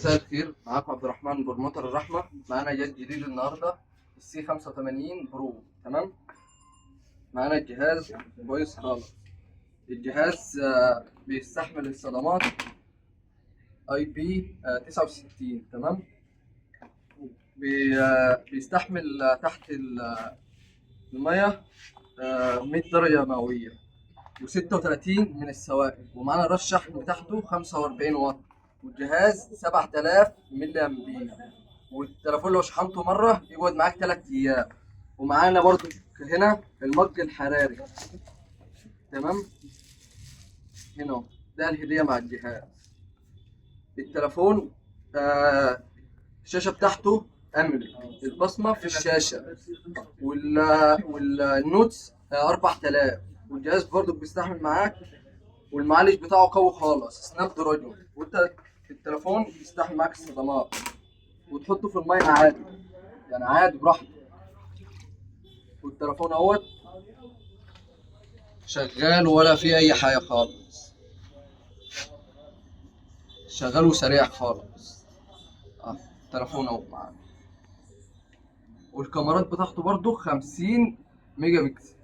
مساء الخير، معاكم عبد الرحمن برموتر الرحمة. معانا جهاز جديد النهاردة، السي 85 برو. تمام. معانا الجهاز كويس خالص. الجهاز بيستحمل الصدمات اي بي 69. تمام. بيستحمل تحت المية 100 درجة مئوية و36 من السوائل. ومعانا رش الشحن بتاعته 45 واط، والجهاز 7000 ملي امبير. والتليفون لو شحنته مرة يقعد معاك 3 أيام. ومعانا برضو هنا المج الحراري. تمام. هنا أهو. ده الهدية مع الجهاز. التليفون الشاشة بتاعته أمل، البصمة في الشاشة، والنوتس 4000. والجهاز برضو بيستحمل معاك، والمعالج بتاعه قوي خالص، سناب دراجون. وانت التليفون بيستحمل معاك الصدمات، وتحطه في المية عادي، يعني عادي براحتك. والتليفون اهوت شغال ولا في اي حاجه خالص، شغال وسريع خالص. التليفون اهو معانا. والكاميرات بتاعته برضو 50 ميجا بكسل.